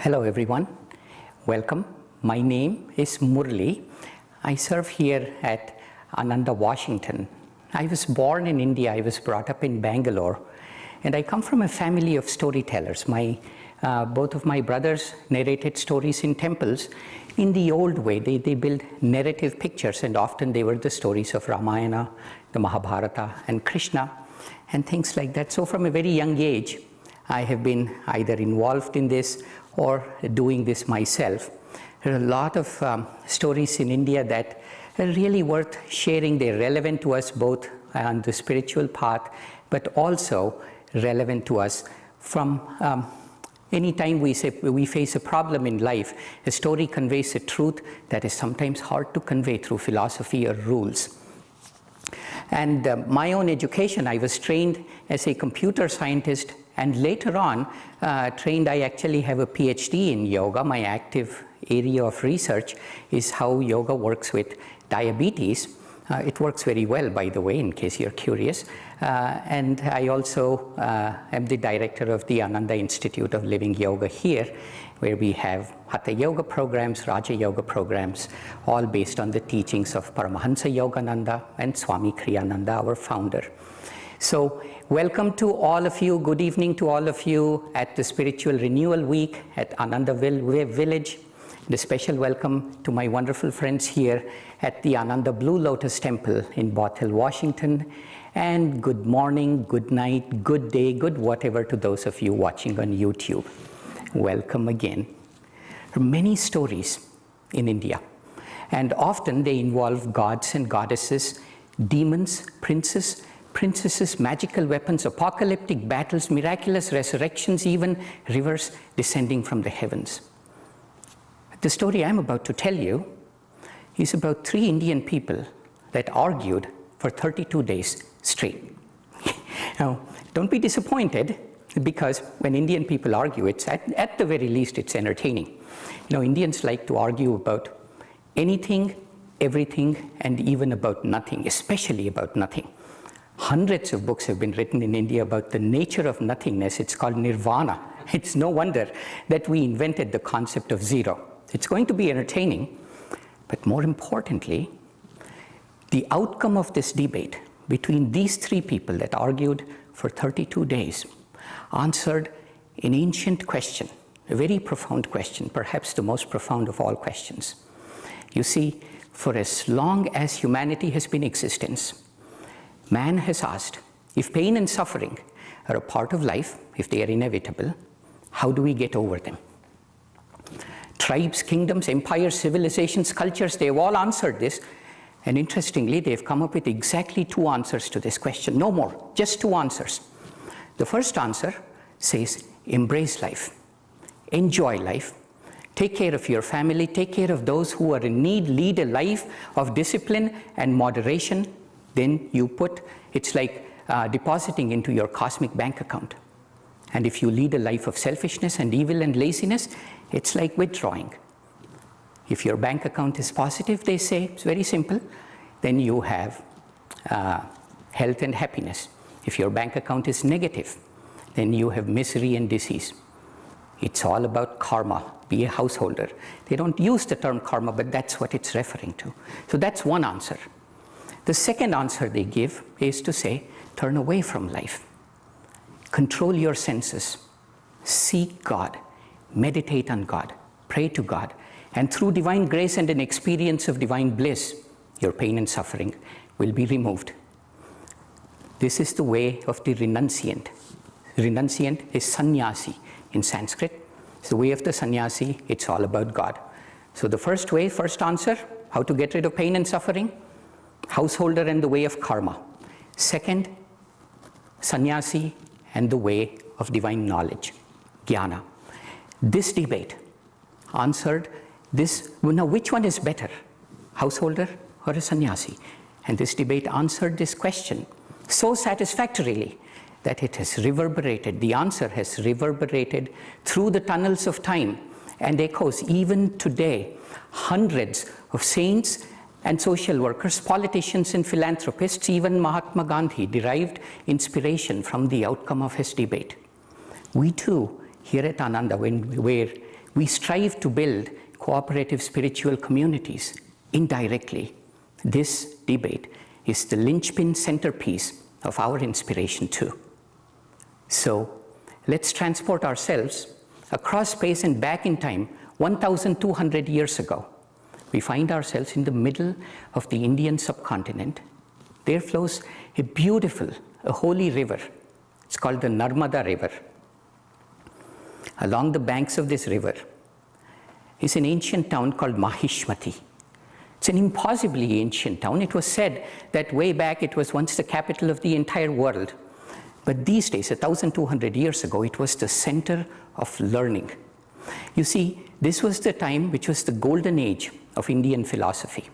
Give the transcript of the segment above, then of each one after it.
Hello everyone, welcome. My name is Murli. I serve here at Ananda, Washington. I was born in India, I was brought up in Bangalore, and I come from a family of storytellers. Both of my brothers narrated stories in temples in the old way. They built narrative pictures, and often they were the stories of Ramayana, the Mahabharata, and Krishna, and things like that. So from a very young age, I have been either involved in this or doing this myself. There are a lot of stories in India that are really worth sharing. They're relevant to us both on the spiritual path, but also relevant to us from any time we face a problem in life. A story conveys a truth that is sometimes hard to convey through philosophy or rules. And my own education, I was trained as a computer scientist, and later on I actually have a PhD in yoga. My active area of research is how yoga works with diabetes. It works very well, by the way, in case you're curious. And I also am the director of the Ananda Institute of Living Yoga here, where we have Hatha Yoga programs, Raja Yoga programs, all based on the teachings of Paramahansa Yogananda and Swami Kriyananda, our founder. So welcome to all of you, good evening to all of you at the Spiritual Renewal Week at Ananda Village. And a special welcome to my wonderful friends here at the Ananda Blue Lotus Temple in Bothell, Washington. And good morning, good night, good day, good whatever to those of you watching on YouTube. Welcome again. There are many stories in India, and often they involve gods and goddesses, demons, princesses, magical weapons, apocalyptic battles, miraculous resurrections, even rivers descending from the heavens. The story I'm about to tell you is about 3 Indian people that argued for 32 days straight. Now, don't be disappointed, because when Indian people argue, it's at the very least, it's entertaining. You know, Indians like to argue about anything, everything, and even about nothing, especially about nothing. Hundreds of books have been written in India about the nature of nothingness. It's called nirvana. It's no wonder that we invented the concept of zero. It's going to be entertaining, but more importantly, the outcome of this debate between these 3 people that argued for 32 days answered an ancient question, a very profound question, perhaps the most profound of all questions. You see, for as long as humanity has been in existence, man has asked, if pain and suffering are a part of life, if they are inevitable, how do we get over them? Tribes, kingdoms, empires, civilizations, cultures, they have all answered this. And interestingly, they've come up with exactly 2 answers to this question. No more, just 2 answers. The first answer says, embrace life, enjoy life, take care of your family, take care of those who are in need, lead a life of discipline and moderation. Then you it's like depositing into your cosmic bank account. And if you lead a life of selfishness and evil and laziness, it's like withdrawing. If your bank account is positive, they say, it's very simple, then you have health and happiness. If your bank account is negative, then you have misery and disease. It's all about karma. Be a householder. They don't use the term karma, but that's what it's referring to. So that's one answer. The second answer they give is to say, turn away from life. Control your senses. Seek God. Meditate on God. Pray to God. And through divine grace and an experience of divine bliss, your pain and suffering will be removed. This is the way of the renunciant. Renunciant is sannyasi in Sanskrit. It's the way of the sannyasi. It's all about God. So the first way, first answer, how to get rid of pain and suffering, householder and the way of karma. Second, sannyasi and the way of divine knowledge, jnana. This debate answered this. Now, which one is better, householder or a sannyasi? And this debate answered this question so satisfactorily that it has reverberated. The answer has reverberated through the tunnels of time and echoes even today. Hundreds of saints and social workers, politicians and philanthropists, even Mahatma Gandhi derived inspiration from the outcome of his debate. We too, here at Ananda, where We strive to build cooperative spiritual communities indirectly. This debate is the linchpin centerpiece of our inspiration too. So let's transport ourselves across space and back in time 1,200 years ago. We find ourselves in the middle of the Indian subcontinent. There flows a beautiful, a holy river. It's called the Narmada River. Along the banks of this river is an ancient town called Mahishmati. It's an impossibly ancient town. It was said that way back it was once the capital of the entire world. But these days, 1,200 years ago, it was the center of learning. You see, this was the time which was the golden age of Indian philosophy.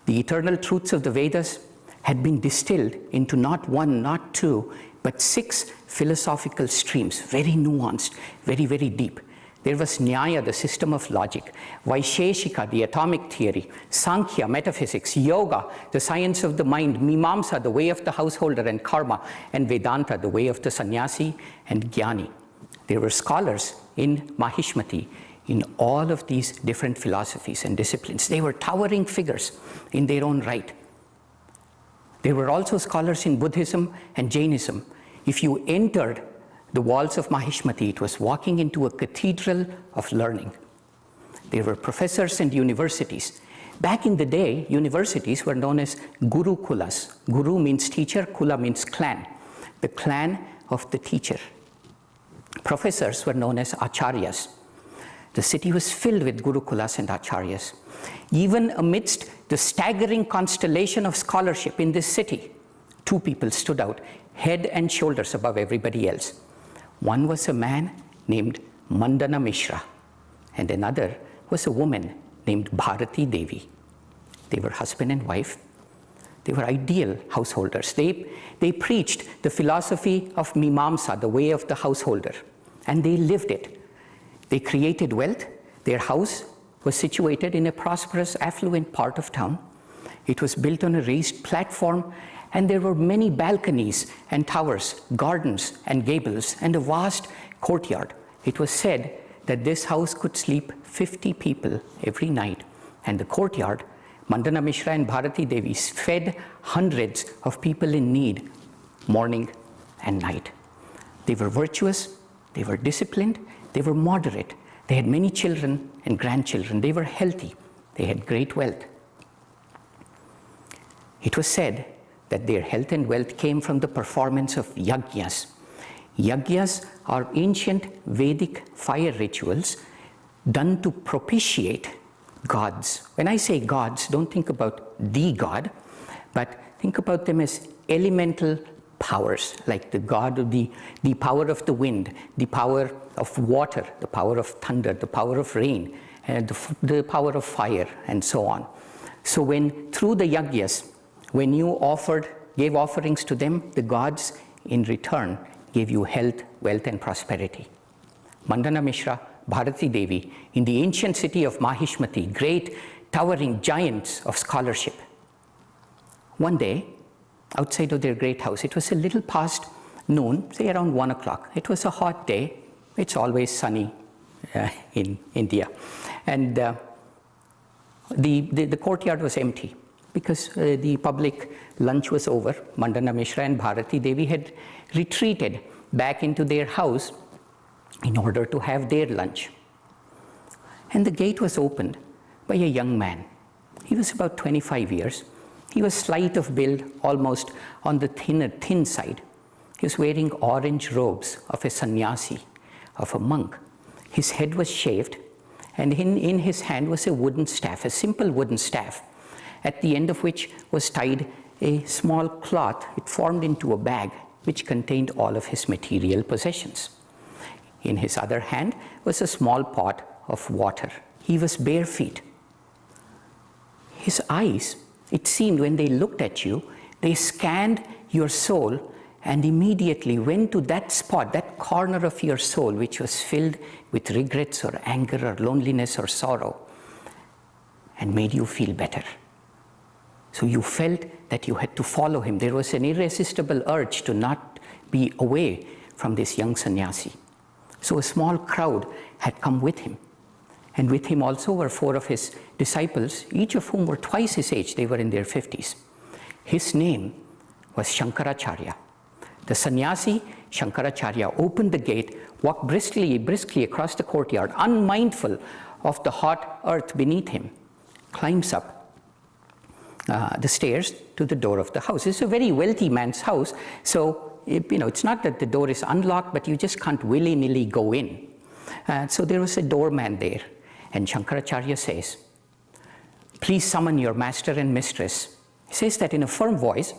The eternal truths of the Vedas had been distilled into not one, not two, but 6 philosophical streams, very nuanced, very, very deep. There was Nyaya, the system of logic, Vaisheshika, the atomic theory, Sankhya, metaphysics, Yoga, the science of the mind, Mimamsa, the way of the householder and karma, and Vedanta, the way of the sannyasi and jnani. There were scholars in Mahishmati in all of these different philosophies and disciplines. They were towering figures in their own right. There were also scholars in Buddhism and Jainism. If you entered the walls of Mahishmati, it was walking into a cathedral of learning. There were professors and universities. Back in the day, universities were known as Gurukulas. Guru means teacher, Kula means clan, the clan of the teacher. Professors were known as Acharyas. The city was filled with Gurukulas and Acharyas. Even amidst the staggering constellation of scholarship in this city, 2 people stood out, head and shoulders above everybody else. One was a man named Mandana Mishra, and another was a woman named Bharati Devi. They were husband and wife. They were ideal householders. They preached the philosophy of Mimamsa, the way of the householder, and they lived it. They created wealth. Their house was situated in a prosperous, affluent part of town. It was built on a raised platform, and there were many balconies and towers, gardens and gables, and a vast courtyard. It was said that this house could sleep 50 people every night, and the courtyard, Mandana Mishra and Bharati Devi fed hundreds of people in need, morning and night. They were virtuous, they were disciplined, they were moderate, they had many children and grandchildren, they were healthy, they had great wealth. It was said that their health and wealth came from the performance of yajnas. Yajnas are ancient Vedic fire rituals done to propitiate gods. When I say gods, don't think about the god, but think about them as elemental powers, like the god of the power of the wind, the power of water, the power of thunder, the power of rain, and the power of fire, and so on. So when through the yajnas, when you gave offerings to them, the gods in return gave you health, wealth, and prosperity. Mandana Mishra, Bharati Devi, in the ancient city of Mahishmati, great towering giants of scholarship. One day, outside of their great house, it was a little past noon, say around 1 o'clock. It was a hot day. It's always sunny in India. And the courtyard was empty because the public lunch was over. Mandana Mishra and Bharati Devi had retreated back into their house in order to have their lunch. And the gate was opened by a young man. He was about 25 years. He was slight of build, almost on the thin side. He was wearing orange robes of a sannyasi, of a monk. His head was shaved, and in his hand was a wooden staff, a simple wooden staff, at the end of which was tied a small cloth. It formed into a bag which contained all of his material possessions. In his other hand was a small pot of water. He was bare feet. His eyes, it seemed, when they looked at you, they scanned your soul and immediately went to that spot, that corner of your soul which was filled with regrets or anger or loneliness or sorrow, and made you feel better. So you felt that you had to follow him. There was an irresistible urge to not be away from this young sannyasi. So a small crowd had come with him. And with him also were 4 of his disciples, each of whom were twice his age. They were in their 50s. His name was Shankaracharya. The sannyasi, Shankaracharya, opened the gate, walked briskly across the courtyard, unmindful of the hot earth beneath him, climbs up the stairs to the door of the house. It's a very wealthy man's house, so it's not that the door is unlocked, but you just can't willy-nilly go in. So there was a doorman there, and Shankaracharya says, "Please summon your master and mistress." He says that in a firm voice.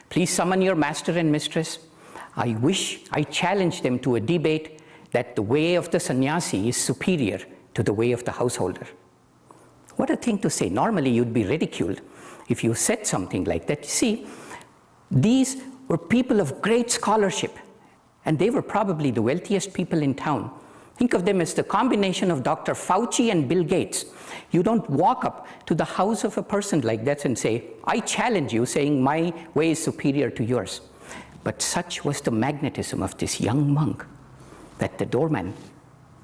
"Please summon your master and mistress. I challenge them to a debate that the way of the sannyasi is superior to the way of the householder." What a thing to say. Normally you'd be ridiculed if you said something like that. You see, these were people of great scholarship, and they were probably the wealthiest people in town. Think of them as the combination of Dr. Fauci and Bill Gates. You don't walk up to the house of a person like that and say, "I challenge you," saying my way is superior to yours. But such was the magnetism of this young monk that the doorman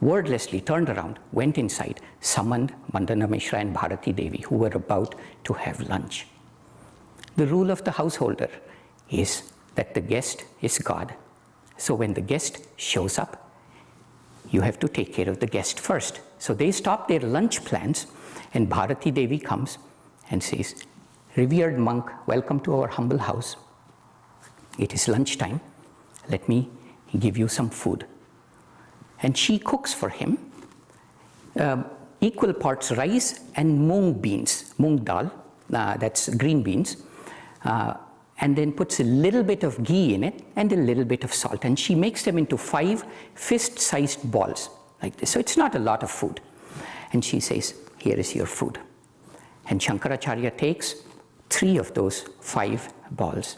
wordlessly turned around, went inside, summoned Mandana Mishra and Bharati Devi, who were about to have lunch. The rule of the householder is that the guest is God. So when the guest shows up, you have to take care of the guest first. So they stop their lunch plans, and Bharati Devi comes and says, "Revered monk, welcome to our humble house. It is lunchtime. Let me give you some food." And she cooks for him equal parts rice and moong dal, that's green beans, and then puts a little bit of ghee in it and a little bit of salt. And she makes them into 5 fist-sized balls like this. So it's not a lot of food. And she says, "Here is your food." And Shankaracharya takes 3 of those 5 balls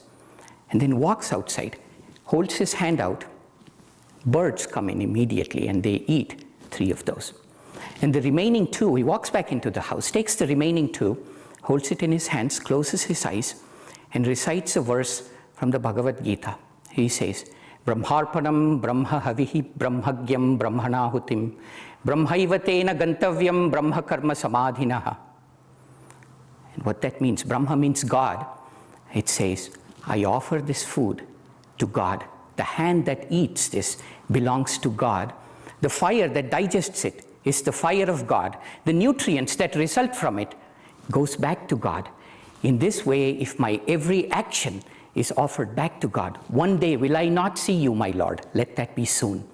and then walks outside, holds his hand out. Birds come in immediately and they eat 3 of those. And the remaining 2, he walks back into the house, takes the remaining 2, holds it in his hands, closes his eyes, and recites a verse from the Bhagavad Gita. He says, "Brahmarpanam brahma havihi brahmagyam brahmanahutim brahmaivatena gantavyam brahma karma samadhinaha." And what that means, Brahma means God. It says, I offer this food to God. The hand that eats this belongs to God. The fire that digests it is the fire of God. The nutrients that result from it goes back to God. In this way, if my every action is offered back to God, one day will I not see you, my Lord. Let that be soon.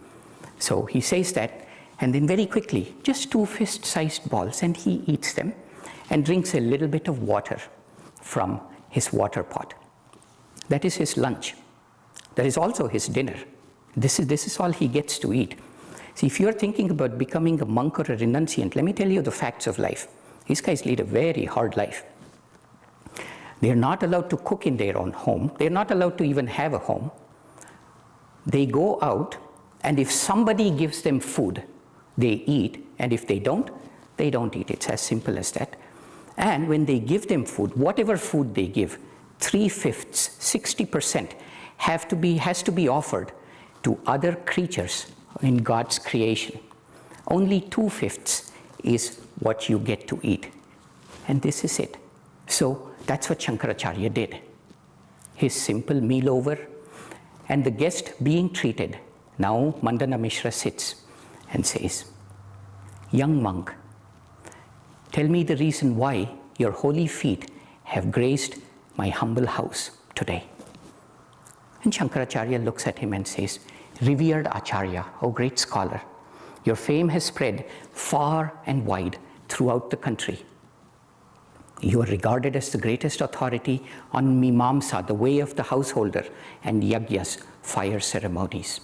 So he says that, and then very quickly, just 2 fist-sized balls, and he eats them and drinks a little bit of water from his water pot. That is his lunch. That is also his dinner. This is all he gets to eat. See, if you're thinking about becoming a monk or a renunciant, let me tell you the facts of life. These guys lead a very hard life. They're not allowed to cook in their own home. They're not allowed to even have a home. They go out, and if somebody gives them food, they eat, and if they don't eat. It's as simple as that. And when they give them food, whatever food they give, 3/5, 60% has to be offered to other creatures in God's creation. Only 2/5 is what you get to eat. And this is it. So that's what Shankaracharya did. His simple meal over, and the guest being treated. Now Mandana Mishra sits and says, "Young monk, tell me the reason why your holy feet have graced my humble house today." And Shankaracharya looks at him and says, "Revered Acharya, O great scholar, your fame has spread far and wide throughout the country. You are regarded as the greatest authority on Mimamsa, the way of the householder, and Yagyas, fire ceremonies.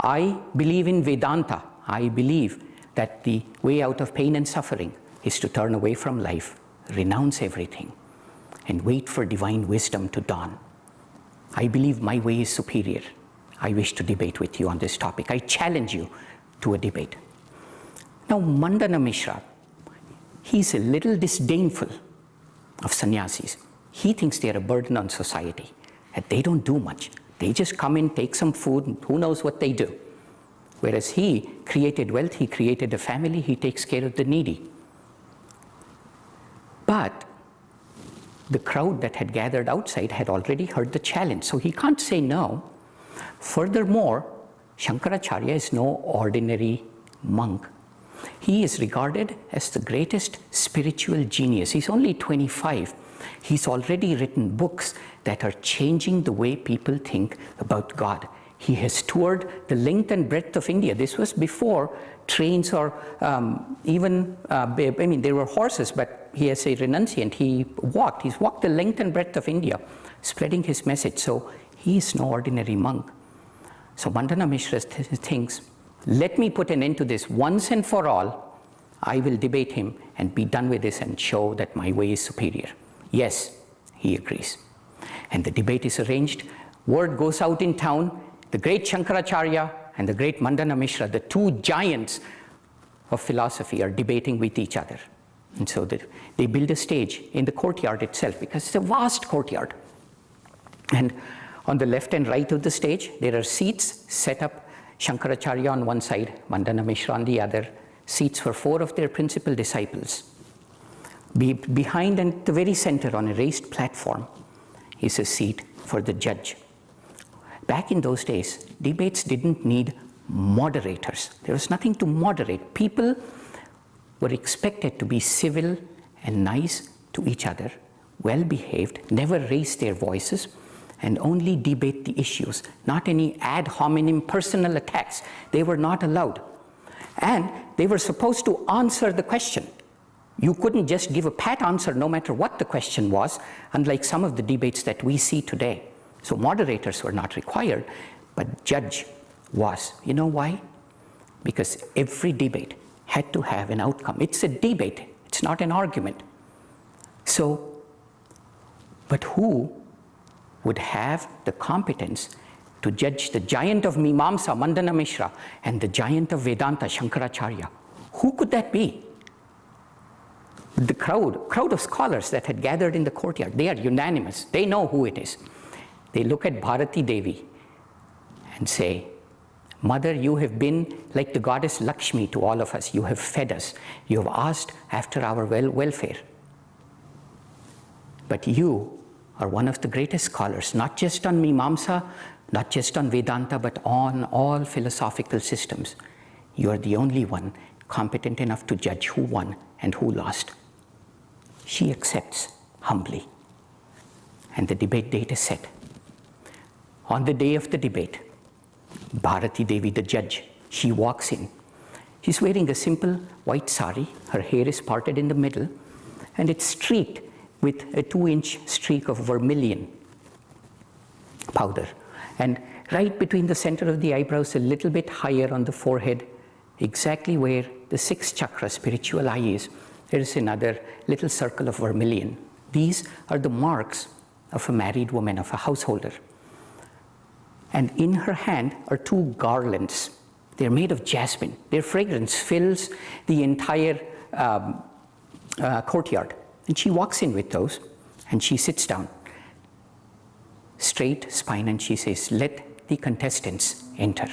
I believe in Vedanta. I believe that the way out of pain and suffering is to turn away from life, renounce everything, and wait for divine wisdom to dawn. I believe my way is superior. I wish to debate with you on this topic. I challenge you to a debate." Now, Mandana Mishra, he's a little disdainful of sannyasis. He thinks they're a burden on society, that they don't do much. They just come in, take some food, and who knows what they do. Whereas he created wealth, he created a family, he takes care of the needy. But the crowd that had gathered outside had already heard the challenge, so he can't say no. Furthermore, Shankaracharya is no ordinary monk. He is regarded as the greatest spiritual genius. He's only 25. He's already written books that are changing the way people think about God. He has toured the length and breadth of India. This was before trains or there were horses, but he as a renunciant, he's walked the length and breadth of India, spreading his message. So he is no ordinary monk. So Mandana Mishra thinks, let me put an end to this once and for all. I will debate him and be done with this and show that my way is superior. Yes, he agrees. And the debate is arranged. Word goes out in town. The great Shankaracharya and the great Mandana Mishra, the two giants of philosophy, are debating with each other. And so they build a stage in the courtyard itself, because it's a vast courtyard. And on the left and right of the stage, there are seats set up. Shankaracharya on one side, Mandana Mishra on the other, seats for 4 of their principal disciples. Behind and at the very center on a raised platform is a seat for the judge. Back in those days, debates didn't need moderators. There was nothing to moderate. People were expected to be civil and nice to each other, well-behaved, never raise their voices, and only debate the issues, not any ad hominem personal attacks. They were not allowed. And they were supposed to answer the question. You couldn't just give a pat answer no matter what the question was, unlike some of the debates that we see today. So moderators were not required, but judge was. You know why? Because every debate had to have an outcome. It's a debate, it's not an argument. So, but who would have the competence to judge the giant of Mimamsa, Mandana Mishra, and the giant of Vedanta, Shankaracharya? Who could that be? The crowd of scholars that had gathered in the courtyard, they are unanimous. They know who it is. They look at Bharati Devi and say, Mother, you have been like the goddess Lakshmi to all of us. You have fed us. You have asked after our welfare. But you are one of the greatest scholars, not just on Mimamsa, not just on Vedanta, but on all philosophical systems. You are the only one competent enough to judge who won and who lost. She accepts humbly. And the debate date is set. On the day of the debate, Bharati Devi, the judge, she walks in. She's wearing a simple white sari. Her hair is parted in the middle, and it's streaked with a 2-inch streak of vermilion powder. And right between the center of the eyebrows, a little bit higher on the forehead, exactly where the 6th chakra, spiritual eye, is, there is another little circle of vermilion. These are the marks of a married woman, of a householder. And in her hand are 2 garlands. They're made of jasmine. Their fragrance fills the entire courtyard. And she walks in with those, and she sits down, straight spine, and she says, let the contestants enter.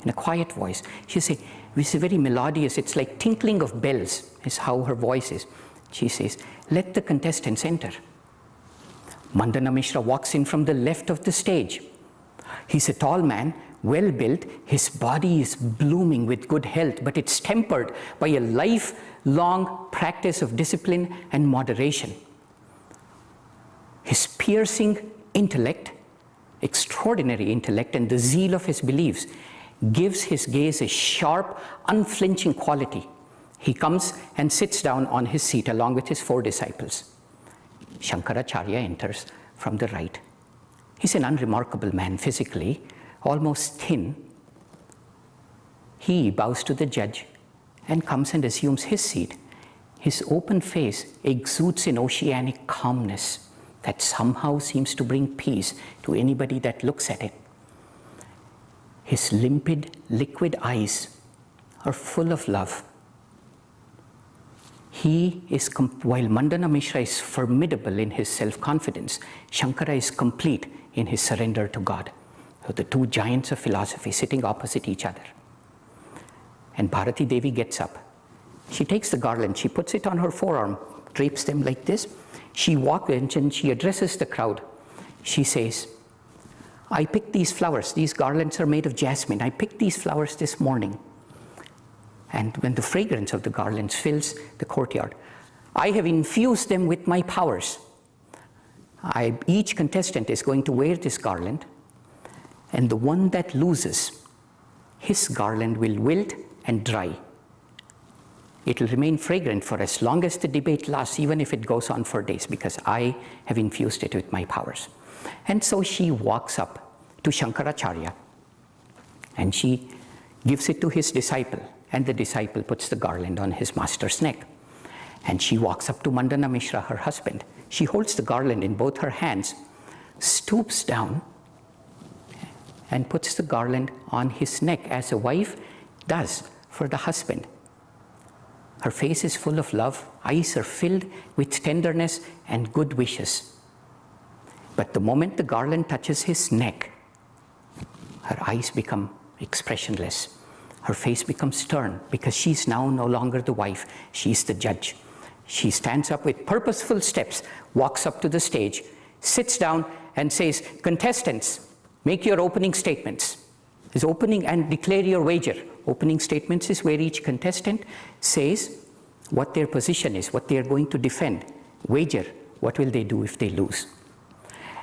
In a quiet voice. She says, it's very melodious, it's like tinkling of bells, is how her voice is. She says, let the contestants enter. Mandana Mishra walks in from the left of the stage. He's a tall man, well built. His body is blooming with good health, but it's tempered by a lifelong practice of discipline and moderation. His piercing intellect, extraordinary intellect, and the zeal of his beliefs gives his gaze a sharp, unflinching quality. He comes and sits down on his seat along with his 4 disciples. Shankaracharya enters from the right. He's an unremarkable man physically, almost thin. He bows to the judge and comes and assumes his seat. His open face exudes an oceanic calmness that somehow seems to bring peace to anybody that looks at it. His limpid, liquid eyes are full of love. While Mandana Mishra is formidable in his self-confidence, Shankara is complete in his surrender to God. So the 2 giants of philosophy sitting opposite each other. And Bharati Devi gets up. She takes the garland, she puts it on her forearm, drapes them like this. She walks in and she addresses the crowd. She says, I picked these flowers. These garlands are made of jasmine. I picked these flowers this morning. And when the fragrance of the garlands fills the courtyard, I have infused them with my powers. Each contestant is going to wear this garland, and the one that loses, his garland will wilt and dry. It will remain fragrant for as long as the debate lasts, even if it goes on for days, because I have infused it with my powers. And so she walks up to Shankaracharya, and she gives it to his disciple, and the disciple puts the garland on his master's neck. And she walks up to Mandana Mishra, her husband. She holds the garland in both her hands, stoops down, and puts the garland on his neck, as a wife does for the husband. Her face is full of love, eyes are filled with tenderness and good wishes. But the moment the garland touches his neck, her eyes become expressionless. Her face becomes stern, because she's now no longer the wife, she's the judge. She stands up with purposeful steps, walks up to the stage, sits down and says, contestants, make your opening statements. Is opening and declare your wager. Opening statements is where each contestant says what their position is, what they are going to defend. Wager, what will they do if they lose?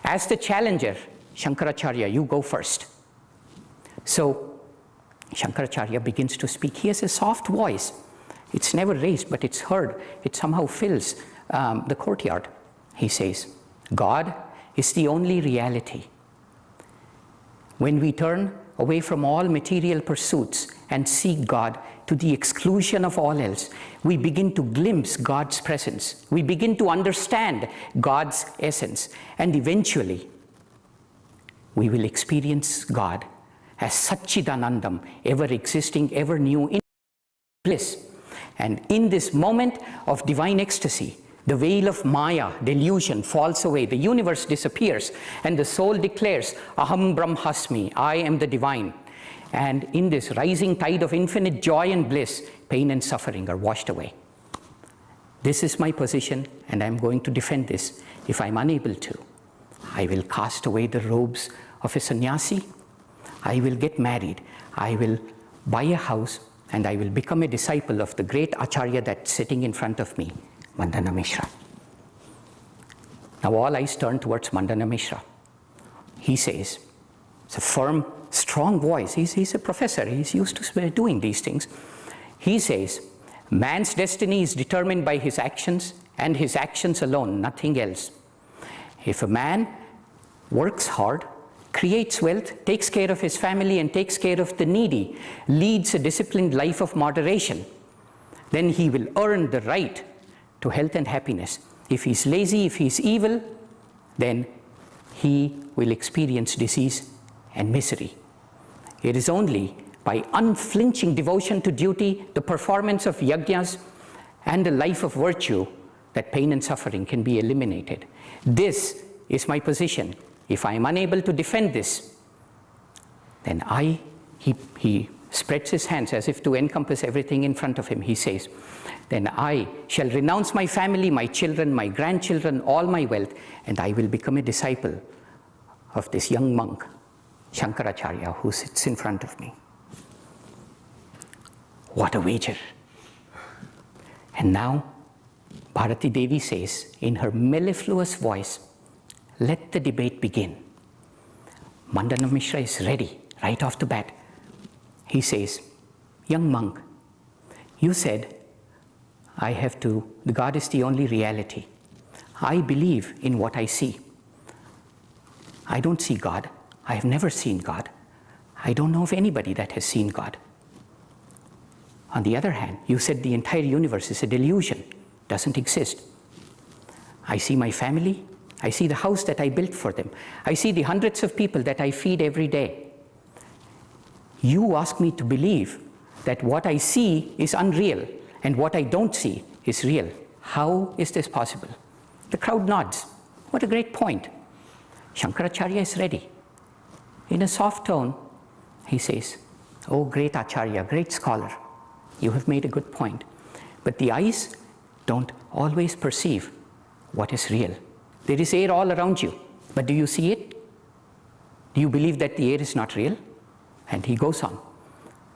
As the challenger, Shankaracharya, you go first. So Shankaracharya begins to speak. He has a soft voice. It's never raised, but it's heard. It somehow fills the courtyard. He says, God is the only reality. When we turn away from all material pursuits and seek God to the exclusion of all else, we begin to glimpse God's presence. We begin to understand God's essence. And eventually, we will experience God as Satchidanandam, ever existing, ever new, in bliss. And in this moment of divine ecstasy, the veil of Maya, delusion, falls away, the universe disappears, and the soul declares, Aham Brahmasmi, I am the divine. And in this rising tide of infinite joy and bliss, pain and suffering are washed away. This is my position, and I'm going to defend this. If I'm unable to, I will cast away the robes of a sannyasi, I will get married, I will buy a house, and I will become a disciple of the great Acharya that's sitting in front of me, Mandana Mishra. Now all eyes turn towards Mandana Mishra. He says, it's a firm, strong voice. He's a professor. He's used to doing these things. He says, man's destiny is determined by his actions, and his actions alone, nothing else. If a man works hard, creates wealth, takes care of his family and takes care of the needy, leads a disciplined life of moderation, then he will earn the right to health and happiness. If he's lazy, if he's evil, then he will experience disease and misery. It is only by unflinching devotion to duty, the performance of yajnas, and a life of virtue that pain and suffering can be eliminated. This is my position. If I am unable to defend this, then he spreads his hands as if to encompass everything in front of him. He says, then I shall renounce my family, my children, my grandchildren, all my wealth, and I will become a disciple of this young monk, Shankaracharya, who sits in front of me. What a wager. And now, Bharati Devi says in her mellifluous voice, let the debate begin. Mandana Mishra is ready right off the bat. He says, young monk, you said, God is the only reality. I believe in what I see. I don't see God. I have never seen God. I don't know of anybody that has seen God. On the other hand, you said the entire universe is a delusion, doesn't exist. I see my family. I see the house that I built for them. I see the hundreds of people that I feed every day. You ask me to believe that what I see is unreal and what I don't see is real. How is this possible? The crowd nods. What a great point. Shankaracharya is ready. In a soft tone, he says, oh, great Acharya, great scholar, You have made a good point. But the eyes don't always perceive what is real. There is air all around you, but do you see it? Do you believe that the air is not real? And he goes on.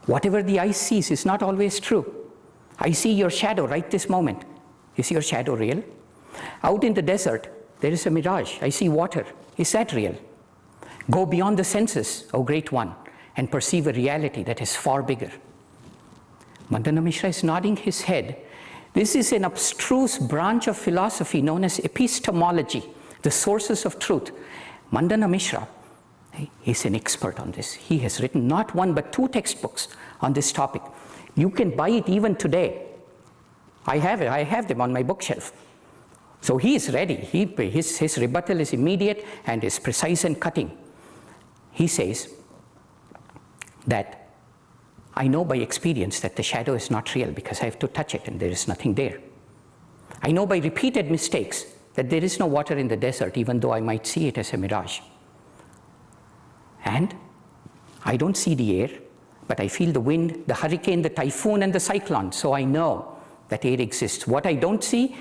Whatever the eye sees is not always true. I see your shadow right this moment. Is your shadow real? Out in the desert, there is a mirage. I see water. Is that real? Go beyond the senses, O Great One, and perceive a reality that is far bigger. Mandana Mishra is nodding his head. This is an abstruse branch of philosophy known as epistemology, the sources of truth. Mandana Mishra is an expert on this. He has written not one but 2 textbooks on this topic. You can buy it even today. I have them on my bookshelf. So he is ready. His rebuttal is immediate and is precise and cutting. He says that I know by experience that the shadow is not real because I have to touch it and there is nothing there. I know by repeated mistakes that there is no water in the desert, even though I might see it as a mirage. And I don't see the air, but I feel the wind, the hurricane, the typhoon, and the cyclone, so I know that air exists. What I don't see,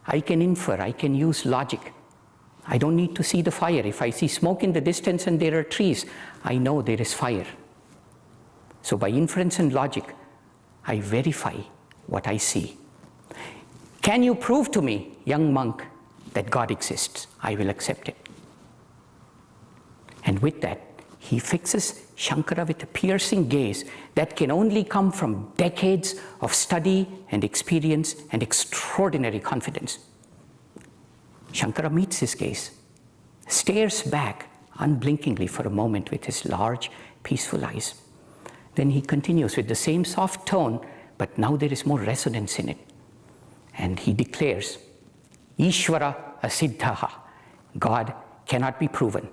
I can infer, I can use logic. I don't need to see the fire. If I see smoke in the distance and there are trees, I know there is fire. So by inference and logic, I verify what I see. Can you prove to me, young monk, that God exists? I will accept it. And with that, he fixes Shankara with a piercing gaze that can only come from decades of study and experience and extraordinary confidence. Shankara meets his gaze, stares back unblinkingly for a moment with his large, peaceful eyes. Then he continues with the same soft tone, but now there is more resonance in it. And he declares, Ishvara asiddhaha, God cannot be proven.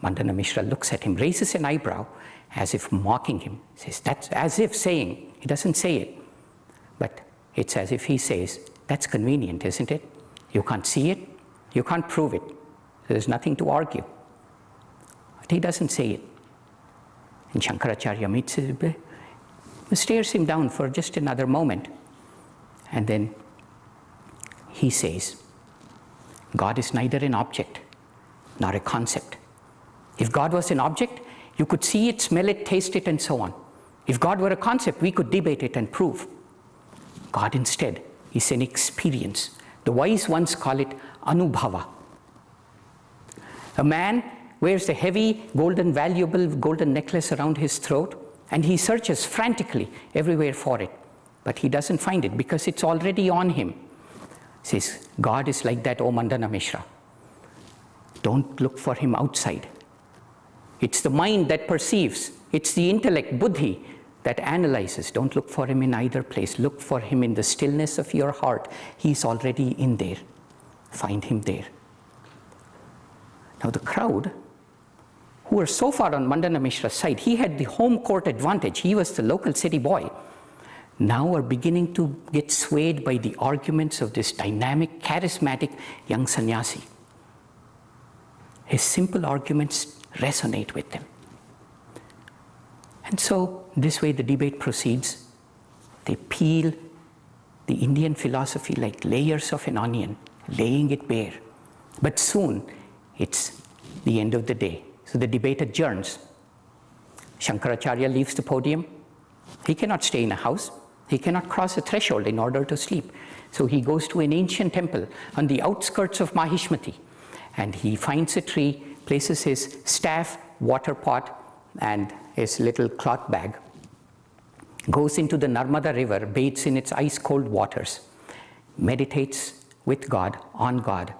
Mandana Mishra looks at him, raises an eyebrow as if mocking him, says, that's as if saying, he doesn't say it, but it's as if he says, that's convenient, isn't it? You can't see it, you can't prove it, there's nothing to argue. But he doesn't say it. And Shankaracharya meets him, stares him down for just another moment, and then he says, God is neither an object nor a concept. If God was an object, you could see it, smell it, taste it, and so on. If God were a concept, we could debate it and prove. God instead is an experience. The wise ones call it anubhava. A man wears a heavy, valuable golden necklace around his throat, and he searches frantically everywhere for it. But he doesn't find it because it's already on him. He says, God is like that, O Mandana Mishra. Don't look for him outside. It's the mind that perceives. It's the intellect, buddhi, that analyzes. Don't look for him in either place. Look for him in the stillness of your heart. He's already in there. Find him there. Now the crowd, who were so far on Mandana Mishra's side, he had the home court advantage. He was the local city boy. Now are beginning to get swayed by the arguments of this dynamic, charismatic young sannyasi. His simple arguments resonate with them. And so this way the debate proceeds. They peel the Indian philosophy like layers of an onion, laying it bare. But soon it's the end of the day. So the debate adjourns. Shankaracharya leaves the podium. He cannot stay in a house. He cannot cross a threshold in order to sleep. So he goes to an ancient temple on the outskirts of Mahishmati, and he finds a tree, places his staff, water pot, and his little cloth bag, goes into the Narmada river, bathes in its ice-cold waters, meditates with God, on God,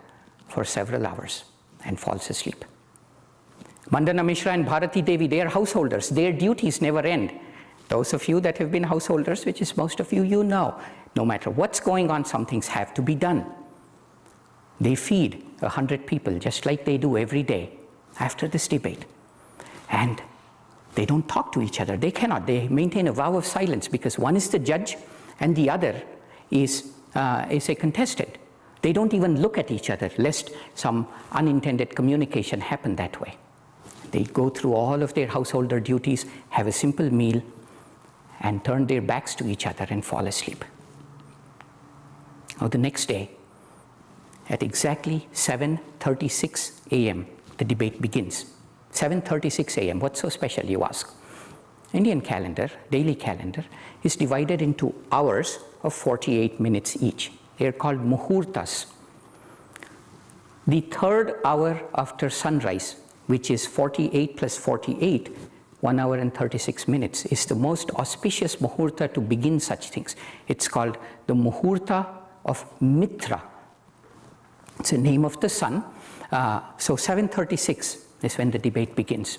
for several hours, and falls asleep. Mandana Mishra and Bharati Devi, they are householders. Their duties never end. Those of you that have been householders, which is most of you, you know, no matter what's going on, some things have to be done. They feed 100 people just like they do every day after this debate. And they don't talk to each other. They cannot. They maintain a vow of silence because one is the judge and the other is a contestant. They don't even look at each other lest some unintended communication happen that way. They go through all of their householder duties, have a simple meal, and turn their backs to each other and fall asleep. Now the next day, at exactly 7:36 a.m., the debate begins. 7:36 a.m., what's so special, you ask? Indian calendar, daily calendar, is divided into hours of 48 minutes each. They are called muhurtas. The third hour after sunrise, which is 48 plus 48, 1 hour and 36 minutes, is the most auspicious muhurta to begin such things. It's called the muhurta of Mitra. It's the name of the sun. So 7:36 is when the debate begins.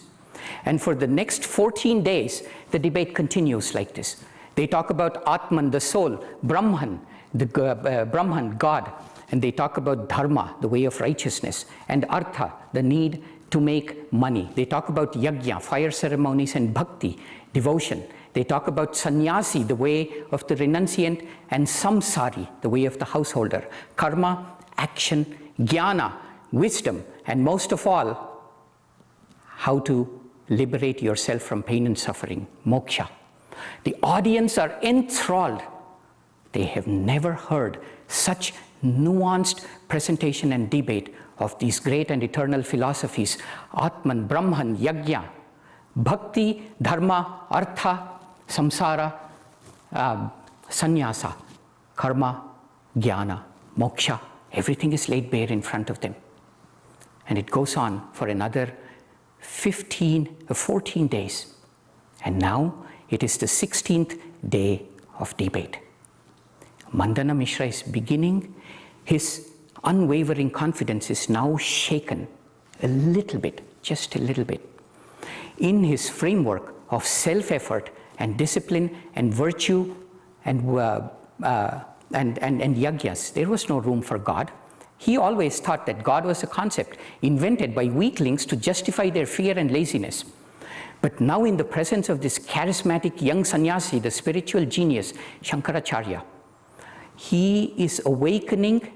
And for the next 14 days, the debate continues like this. They talk about Atman, the soul, Brahman, Brahman, God, and they talk about dharma, the way of righteousness, and artha, the need to make money. They talk about yajna, fire ceremonies, and bhakti, devotion. They talk about sannyasi, the way of the renunciant, and samsari, the way of the householder, karma, action, jnana, wisdom, and most of all, how to liberate yourself from pain and suffering, moksha. The audience are enthralled. They have never heard such nuanced presentation and debate of these great and eternal philosophies, Atman, Brahman, Yajna, Bhakti, Dharma, Artha, Samsara, Sannyasa, Karma, Jnana, Moksha. Everything is laid bare in front of them. And it goes on for another 14 days. And now it is the 16th day of debate. Mandana Mishra is beginning. His unwavering confidence is now shaken a little bit, just a little bit. In his framework of self-effort and discipline and virtue and yajnas, there was no room for God. He always thought that God was a concept invented by weaklings to justify their fear and laziness. But now in the presence of this charismatic young sannyasi, the spiritual genius, Shankaracharya, he is awakening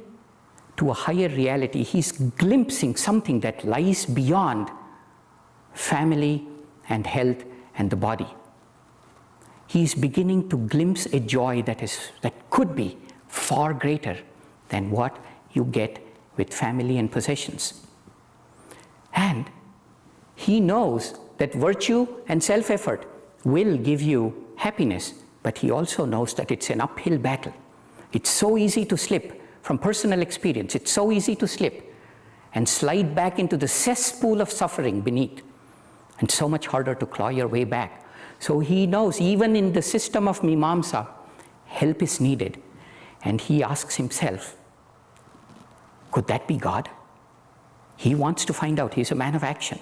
to a higher reality. He's glimpsing something that lies beyond family and health and the body. He's beginning to glimpse a joy that could be far greater than what you get with family and possessions. And he knows that virtue and self-effort will give you happiness, but he also knows that it's an uphill battle. It's so easy to slip from personal experience. It's so easy to slip and slide back into the cesspool of suffering beneath, and so much harder to claw your way back. So he knows even in the system of Mimamsa, help is needed. And he asks himself, could that be God? He wants to find out. He's a man of action.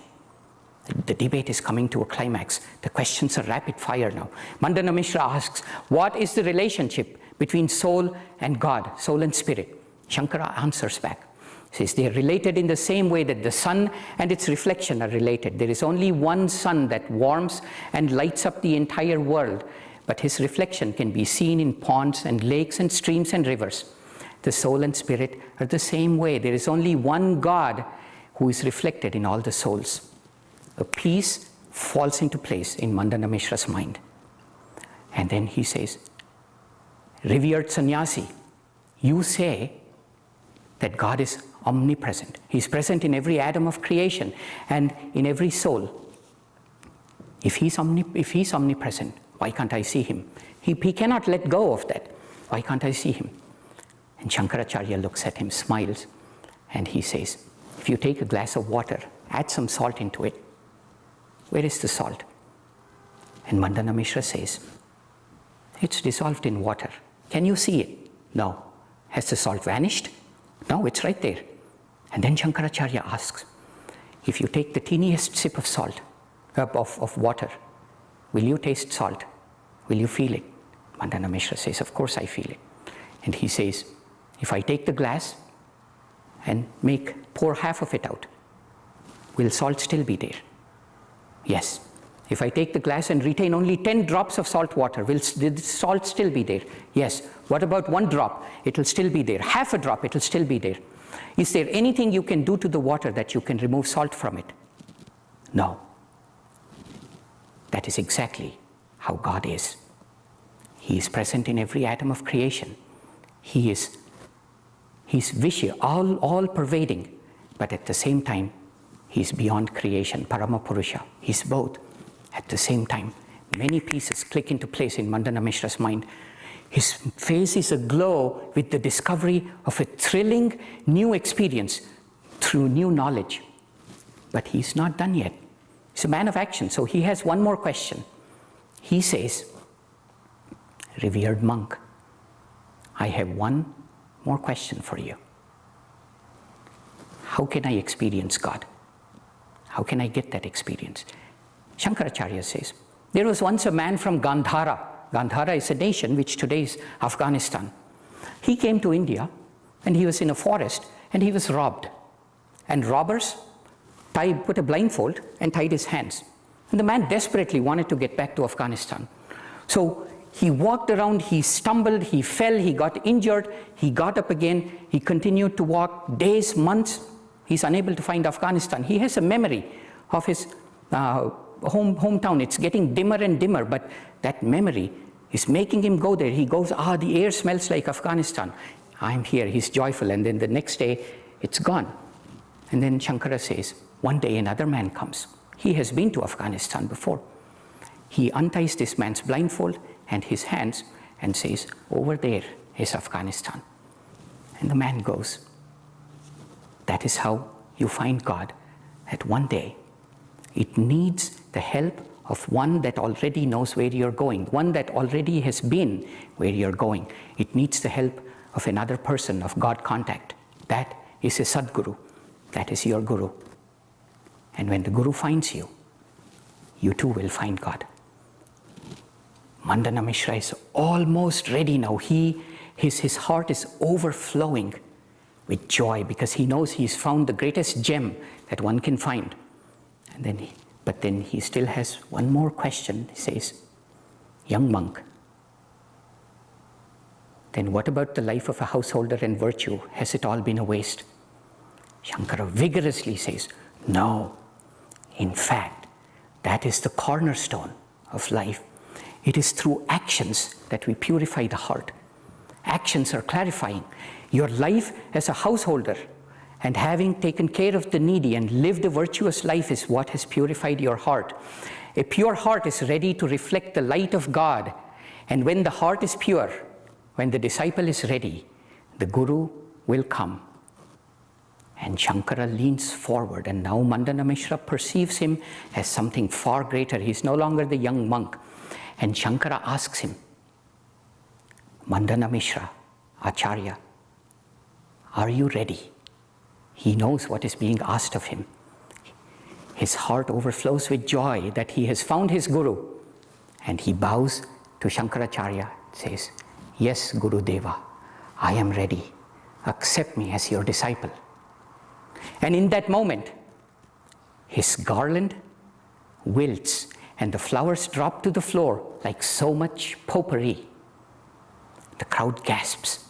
The debate is coming to a climax. The questions are rapid fire now. Mandana Mishra asks, what is the relationship between soul and God, soul and spirit? Shankara answers back. He says they are related in the same way that the sun and its reflection are related. There is only one sun that warms and lights up the entire world, but his reflection can be seen in ponds and lakes and streams and rivers. The soul and spirit are the same way. There is only one God who is reflected in all the souls. A peace falls into place in Mandana Mishra's mind. And then he says, revered sannyasi, you say that God is omnipresent. He's present in every atom of creation and in every soul. If he's omnipresent, why can't I see him? He cannot let go of that. Why can't I see him? And Shankaracharya looks at him, smiles, and he says, if you take a glass of water, add some salt into it, where is the salt? And Mandana Mishra says, it's dissolved in water. Can you see it? No. Has the salt vanished? No, it's right there. And then Shankaracharya asks, if you take the teeniest sip of salt, of water, will you taste salt? Will you feel it? Mandana Mishra says, of course I feel it. And he says, if I take the glass and pour half of it out, will salt still be there? Yes. If I take the glass and retain only 10 drops of salt water, will the salt still be there? Yes. What about 1 drop? It will still be there. Half a drop, it will still be there. Is there anything you can do to the water that you can remove salt from it? No. That is exactly how God is. He is present in every atom of creation. He's Vishya, all pervading, but at the same time, he's beyond creation, Paramapurusha. He's both at the same time. Many pieces click into place in Mandana Mishra's mind. His face is aglow with the discovery of a thrilling new experience through new knowledge. But he's not done yet. He's a man of action, so he has one more question. He says, revered monk, I have one more question for you. How can I experience God? How can I get that experience? Shankaracharya says, there was once a man from Gandhara. Gandhara is a nation which today is Afghanistan. He came to India and he was in a forest and he was robbed. And robbers put a blindfold and tied his hands. And the man desperately wanted to get back to Afghanistan. So he walked around, he stumbled, he fell, he got injured, he got up again, he continued to walk days, months. He's unable to find Afghanistan. He has a memory of his hometown. It's getting dimmer and dimmer, but that memory is making him go there. He goes, the air smells like Afghanistan. I'm here, he's joyful. And then the next day, it's gone. And then Shankara says, one day another man comes. He has been to Afghanistan before. He unties this man's blindfold and his hands and says, over there is Afghanistan. And the man goes. That is how you find God, that one day it needs the help of one that already knows where you're going, one that already has been where you're going. It needs the help of another person, of God contact. That is a Sadguru. That is your Guru. And when the Guru finds you, you too will find God. Mandana Mishra is almost ready now. His heart is overflowing with joy because he knows he's found the greatest gem that one can find. But then he still has one more question. He says, young monk, then what about the life of a householder and virtue? Has it all been a waste? Shankara vigorously says, no. In fact, that is the cornerstone of life. It is through actions that we purify the heart. Actions are clarifying. Your life as a householder and having taken care of the needy and lived a virtuous life is what has purified your heart. A pure heart is ready to reflect the light of God. And when the heart is pure, when the disciple is ready, the Guru will come. And Shankara leans forward, and now Mandana Mishra perceives him as something far greater. He's no longer the young monk. And Shankara asks him, Mandana Mishra, Acharya, are you ready? He knows what is being asked of him. His heart overflows with joy that he has found his Guru. And he bows to Shankaracharya, says, yes, Guru Deva, I am ready. Accept me as your disciple. And in that moment, his garland wilts and the flowers drop to the floor like so much potpourri. The crowd gasps.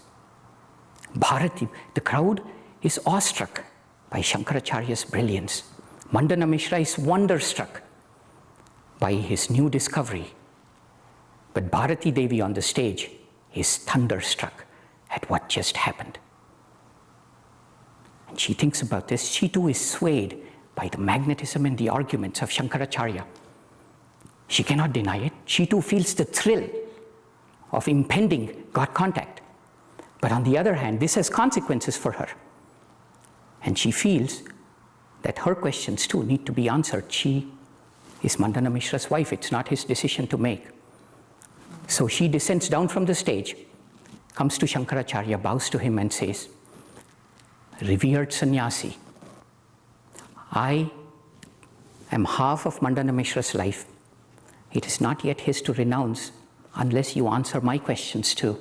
Bharati, the crowd is awestruck by Shankaracharya's brilliance. Mandana Mishra is wonderstruck by his new discovery. But Bharati Devi on the stage is thunderstruck at what just happened. And she thinks about this. She too is swayed by the magnetism and the arguments of Shankaracharya. She cannot deny it. She too feels the thrill of impending God contact. But on the other hand, this has consequences for her. And she feels that her questions too need to be answered. She is Mandana Mishra's wife. It's not his decision to make. So she descends down from the stage, comes to Shankaracharya, bows to him and says, revered sannyasi, I am half of Mandana Mishra's life. It is not yet his to renounce unless you answer my questions too.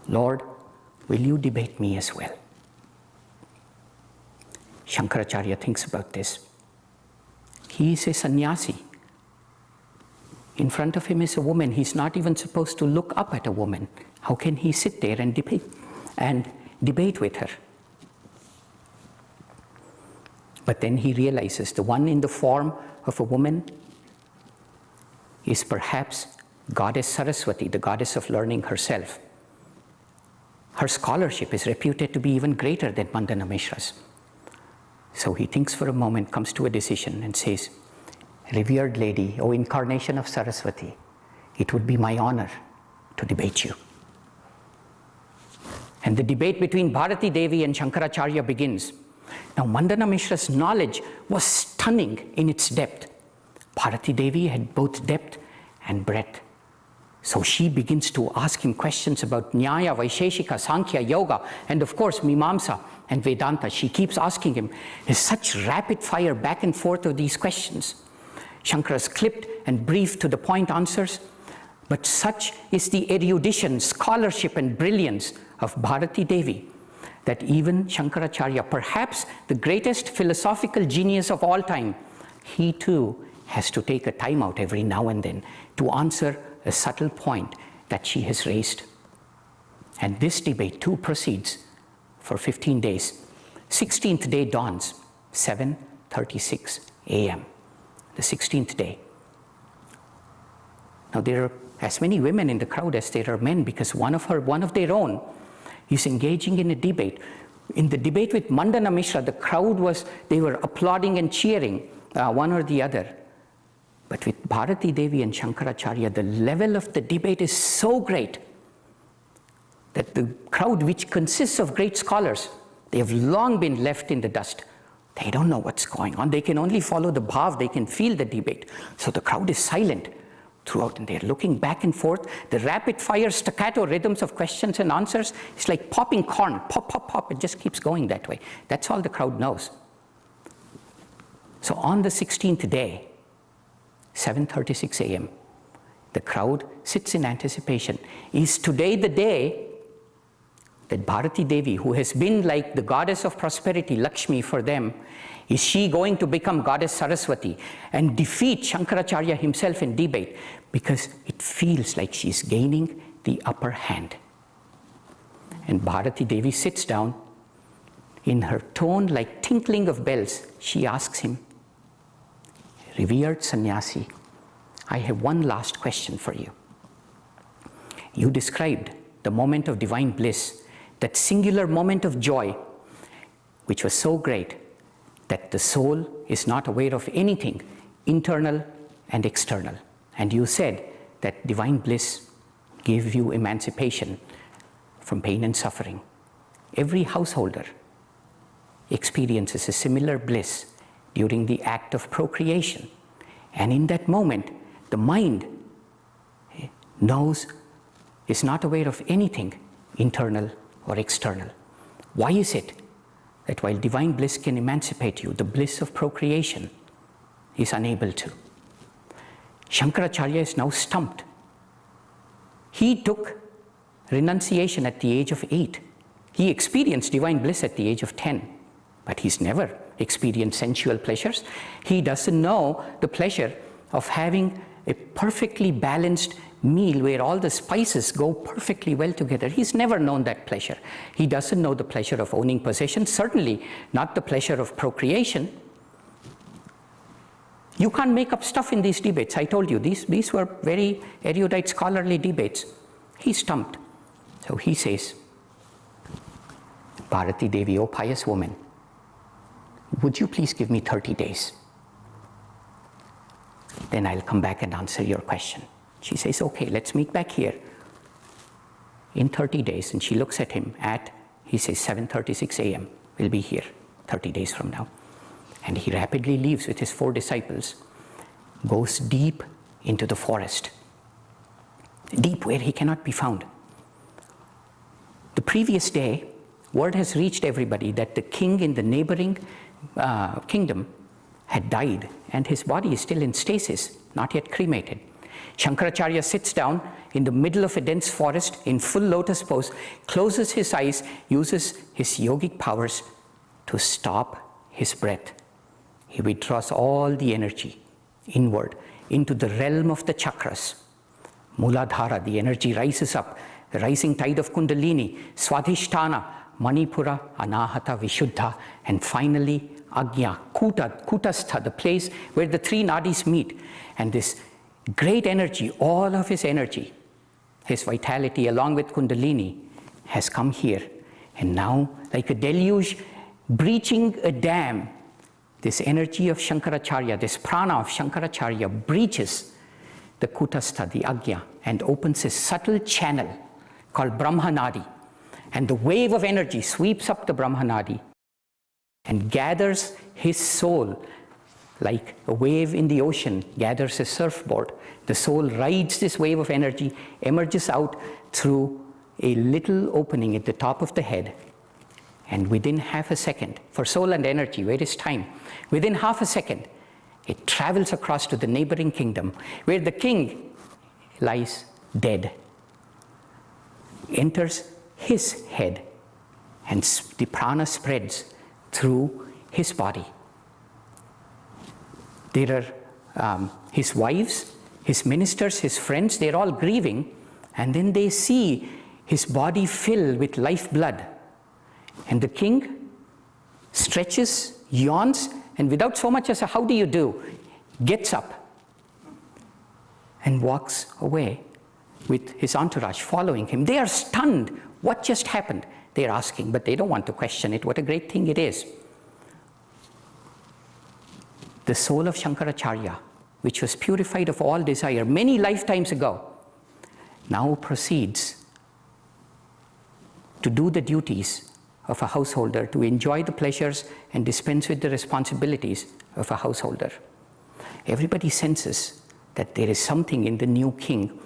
Lord, will you debate me as well? Shankaracharya thinks about this. He is a sannyasi. In front of him is a woman. He's not even supposed to look up at a woman. How can he sit there and debate with her? But then he realizes the one in the form of a woman is perhaps goddess Saraswati, the goddess of learning herself. Her scholarship is reputed to be even greater than Mandana Mishra's. So he thinks for a moment, comes to a decision and says, revered lady, O incarnation of Saraswati, it would be my honor to debate you. And the debate between Bharati Devi and Shankaracharya begins. Now Mandana Mishra's knowledge was stunning in its depth. Bharati Devi had both depth and breadth. So she begins to ask him questions about Nyaya, Vaisheshika, Sankhya, Yoga, and of course Mimamsa and Vedanta. She keeps asking him. There's such rapid fire back and forth of these questions. Shankara's clipped and brief to the point answers, but such is the erudition, scholarship and brilliance of Bharati Devi that even Shankaracharya, perhaps the greatest philosophical genius of all time, he too has to take a time out every now and then to answer a subtle point that she has raised. And this debate too proceeds for 15 days. 16th day dawns, 7:36 a.m. The 16th day. Now there are as many women in the crowd as there are men, because one of their own is engaging in a debate. In the debate with Mandana Mishra, the crowd they were applauding and cheering one or the other. But with Bharati Devi and Shankaracharya, the level of the debate is so great that the crowd, which consists of great scholars, they have long been left in the dust. They don't know what's going on. They can only follow the bhav. They can feel the debate. So the crowd is silent throughout, and they're looking back and forth. The rapid fire staccato rhythms of questions and answers, it's like popping corn. Pop, pop, pop. It just keeps going that way. That's all the crowd knows. So on the 16th day, 7:36 a.m., the crowd sits in anticipation. Is today the day that Bharati Devi, who has been like the goddess of prosperity, Lakshmi, for them, is she going to become goddess Saraswati and defeat Shankaracharya himself in debate? Because it feels like she's gaining the upper hand. And Bharati Devi sits down. In her tone like tinkling of bells, she asks him, revered sannyasi, I have one last question for you. You described the moment of divine bliss, that singular moment of joy, which was so great that the soul is not aware of anything internal and external. And you said that divine bliss gave you emancipation from pain and suffering. Every householder experiences a similar bliss during the act of procreation. And in that moment, the mind is not aware of anything internal or external. Why is it that while divine bliss can emancipate you, the bliss of procreation is unable to? Shankaracharya is now stumped. He took renunciation at the age of 8. He experienced divine bliss at the age of 10, but he's never experienced sensual pleasures. He doesn't know the pleasure of having a perfectly balanced meal where all the spices go perfectly well together. He's never known that pleasure. He doesn't know the pleasure of owning possessions, certainly not the pleasure of procreation. You can't make up stuff in these debates. I told you, these were very erudite, scholarly debates. He's stumped. So he says, Bharati Devi, O pious woman, would you please give me 30 days? Then I'll come back and answer your question. She says, okay, let's meet back here in 30 days. And she looks at him he says, 7:36 a.m. We'll be here 30 days from now. And he rapidly leaves with his 4 disciples, goes deep into the forest, deep where he cannot be found. The previous day, word has reached everybody that the king in the neighboring kingdom had died, and his body is still in stasis, not yet cremated. Shankaracharya sits down in the middle of a dense forest in full lotus pose, closes his eyes, uses his yogic powers to stop his breath. He withdraws all the energy inward into the realm of the chakras. Muladhara, the energy rises up, the rising tide of Kundalini, Swadhisthana, Manipura, Anahata, Vishuddha, and finally Agnya, Kutastha, the place where the 3 nadis meet. And this great energy, all of his energy, his vitality along with Kundalini has come here. And now, like a deluge breaching a dam, this energy of Shankaracharya, this prana of Shankaracharya breaches the Kutastha, the Agya, and opens a subtle channel called Brahmanadi. And the wave of energy sweeps up the Brahmanadi and gathers his soul like a wave in the ocean gathers a surfboard. The soul rides this wave of energy, emerges out through a little opening at the top of the head, and within half a second, for soul and energy, where is time? Within half a second, it travels across to the neighboring kingdom, where the king lies dead, enters his head, and the prana spreads through his body. There are his wives, his ministers, his friends, they're all grieving, and then they see his body fill with lifeblood. And the king stretches, yawns, and without so much as a "how do you do," gets up and walks away with his entourage following him. They are stunned. What just happened? They're asking, but they don't want to question it. What a great thing it is. The soul of Shankaracharya, which was purified of all desire many lifetimes ago, now proceeds to do the duties of a householder, to enjoy the pleasures and dispense with the responsibilities of a householder. Everybody senses that there is something in the new king.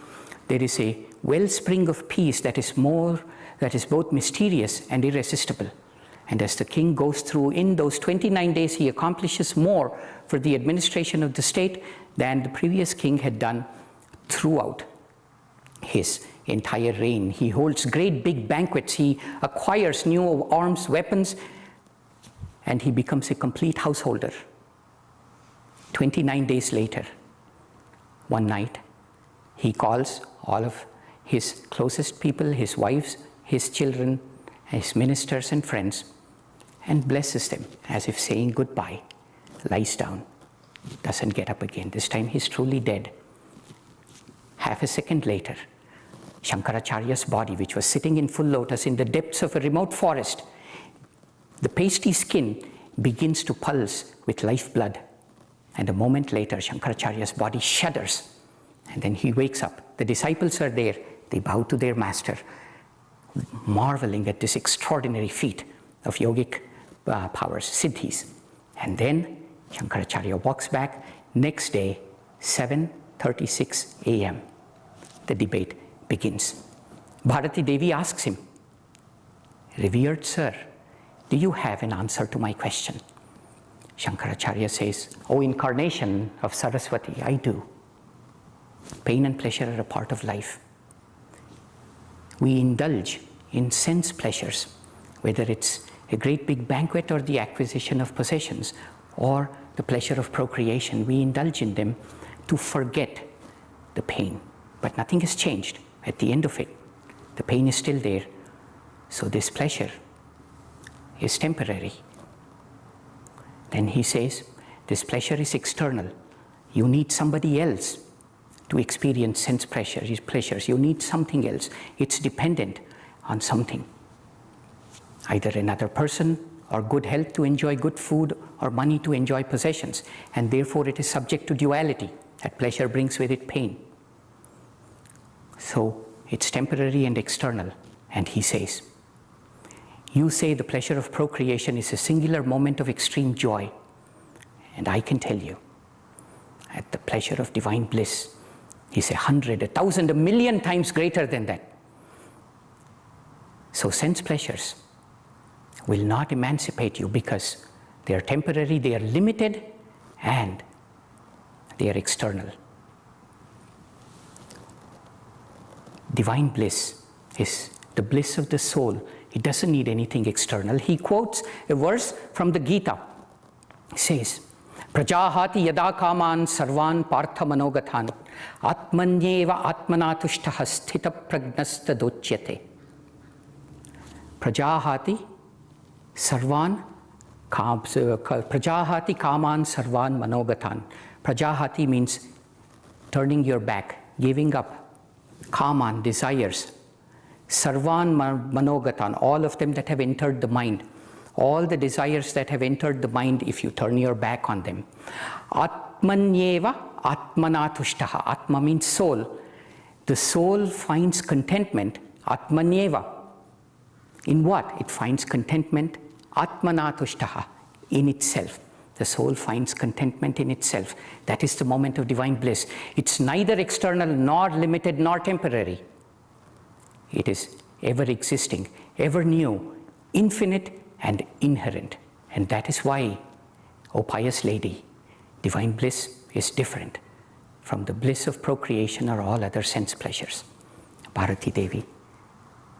There is a wellspring of peace that is both mysterious and irresistible. And as the king goes through, in those 29 days, he accomplishes more for the administration of the state than the previous king had done throughout his entire reign. He holds great big banquets, he acquires new arms, weapons, and he becomes a complete householder. 29 days later, one night, he calls all of his closest people, his wives, his children, his ministers and friends, and blesses them as if saying goodbye, lies down, doesn't get up again. This time he's truly dead. Half a second later, Shankaracharya's body, which was sitting in full lotus in the depths of a remote forest, the pasty skin begins to pulse with lifeblood. And a moment later, Shankaracharya's body shudders, and then he wakes up. The disciples are there. They bow to their master, marveling at this extraordinary feat of yogic powers, siddhis. And then Shankaracharya walks back. Next day, 7:36 a.m., the debate begins. Bharati Devi asks him, "Revered sir, do you have an answer to my question?" Shankaracharya says, "O incarnation of Saraswati, I do. Pain and pleasure are a part of life. We indulge in sense pleasures, whether it's a great big banquet or the acquisition of possessions or the pleasure of procreation. We indulge in them to forget the pain. But nothing has changed. At the end of it, the pain is still there. So this pleasure is temporary." Then he says, this pleasure is external. You need somebody else to experience sense pleasures. You need something else. It's dependent on something. Either another person or good health to enjoy good food or money to enjoy possessions. And therefore it is subject to duality. That pleasure brings with it pain. So it's temporary and external. And he says, you say the pleasure of procreation is a singular moment of extreme joy. And I can tell you, at the pleasure of divine bliss is 100, 1,000, 1,000,000 times greater than that. So sense pleasures will not emancipate you because they are temporary, they are limited, and they are external. Divine bliss is the bliss of the soul. It doesn't need anything external. He quotes a verse from the Gita. He says, "Prajahati yada kaman sarvan partha manogathan atmanyeva atmana tushtaha sthita pragnasta dochyate." Prajahati kaman sarvan manogathan. Prajahati means turning your back, giving up, kaman, desires, sarvan manogatan, all of them that have entered the mind, all the desires that have entered the mind, if you turn your back on them. Atmanyeva atmanatushtaha. Atma means soul. The soul finds contentment, atmanyeva. In what? It finds contentment, atmanatushtaha, in itself. The soul finds contentment in itself. That is the moment of divine bliss. It's neither external, nor limited, nor temporary. It is ever existing, ever new, infinite and inherent. And that is why, O pious lady, divine bliss is different from the bliss of procreation or all other sense pleasures. Bharati Devi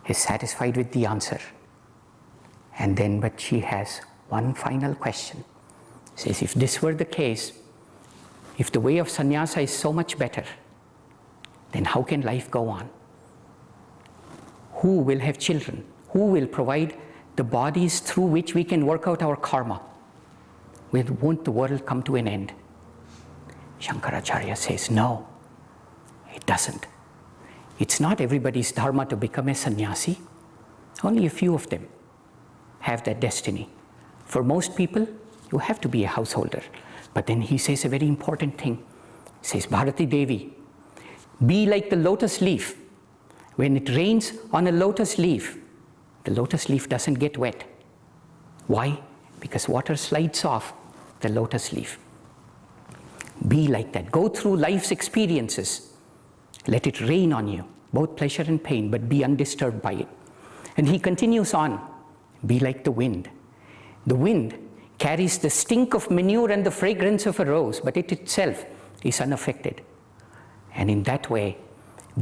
is satisfied with the answer. And then, but she has one final question. Says, if this were the case, if the way of sannyasa is so much better, then how can life go on? Who will have children? Who will provide the bodies through which we can work out our karma? Won't the world come to an end? Shankaracharya says, no, it doesn't. It's not everybody's dharma to become a sannyasi. Only a few of them have that destiny. For most people, you have to be a householder. But then he says a very important thing. He says, Bharati Devi, be like the lotus leaf. When it rains on a lotus leaf, the lotus leaf doesn't get wet. Why? Because water slides off the lotus leaf. Be like that. Go through life's experiences. Let it rain on you, both pleasure and pain, but be undisturbed by it. And he continues on. Be like the wind. The wind carries the stink of manure and the fragrance of a rose, but it itself is unaffected. And in that way,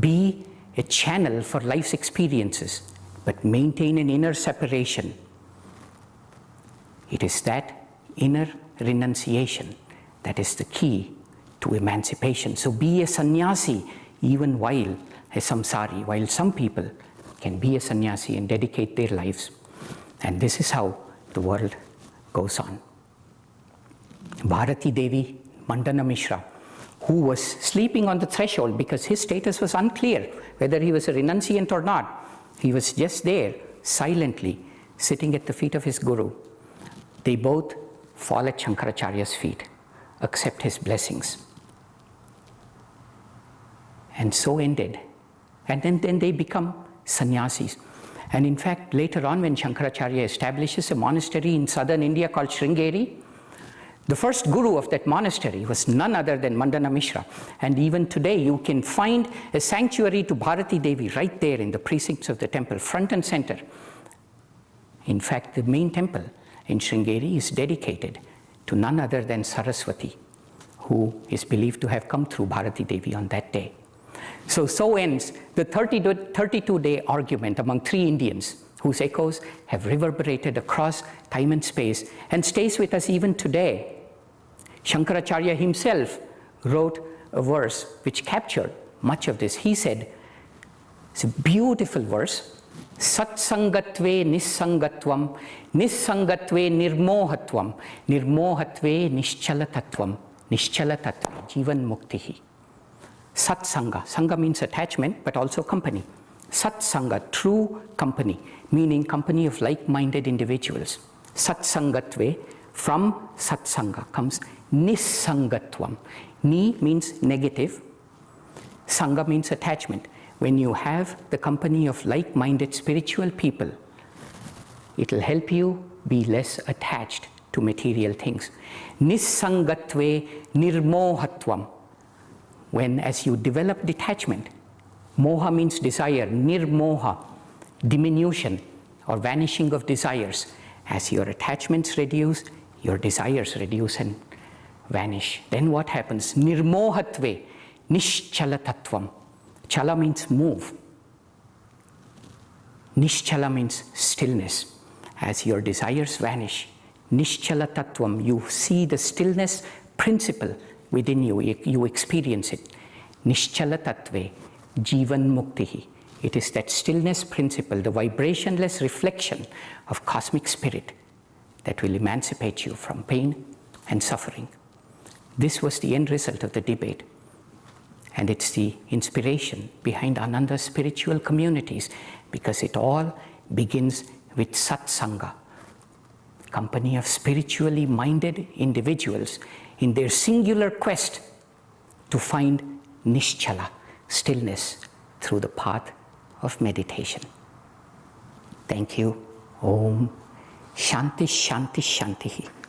be a channel for life's experiences, but maintain an inner separation. It is that inner renunciation that is the key to emancipation. So be a sannyasi even while a samsari, while some people can be a sannyasi and dedicate their lives. And this is how the world goes on. Bharati Devi, Mandana Mishra, who was sleeping on the threshold because his status was unclear, whether he was a renunciant or not. He was just there, silently, sitting at the feet of his guru. They both fall at Shankaracharya's feet, accept his blessings. And so ended. And then they become sannyasis. And in fact, later on, when Shankaracharya establishes a monastery in southern India called Sringeri, the first guru of that monastery was none other than Mandana Mishra. And even today, you can find a sanctuary to Bharati Devi right there in the precincts of the temple, front and center. In fact, the main temple in Sringeri is dedicated to none other than Saraswati, who is believed to have come through Bharati Devi on that day. So ends the 32-day argument among three Indians whose echoes have reverberated across time and space and stays with us even today. Shankaracharya himself wrote a verse which captured much of this. He said, it's a beautiful verse, Satsangatve nissangatvam, nissangatve nirmohatvam, nirmohatve nischalatatvam, nischalatatve jivan muktihi. Satsanga, sangha means attachment, but also company. Satsanga, true company, meaning company of like-minded individuals. Satsangatve, from satsanga comes nissangatvam. Ni means negative, sangha means attachment. When you have the company of like-minded spiritual people, it will help you be less attached to material things. Nissangatve nirmohatvam. When, as you develop detachment, moha means desire, nirmoha, diminution or vanishing of desires. As your attachments reduce, your desires reduce and vanish. Then what happens? Nirmohatve, nischalatatvam. Chala means move. Nischala means stillness. As your desires vanish, nischalatatvam, you see the stillness principle within you, you experience it. Nischala tattve, jivan muktihi. It is that stillness principle, the vibrationless reflection of cosmic spirit that will emancipate you from pain and suffering. This was the end result of the debate. And it's the inspiration behind Ananda's spiritual communities, because it all begins with satsanga, company of spiritually minded individuals in their singular quest to find nischala, stillness, through the path of meditation. Thank you. Om Shanti Shanti Shanti.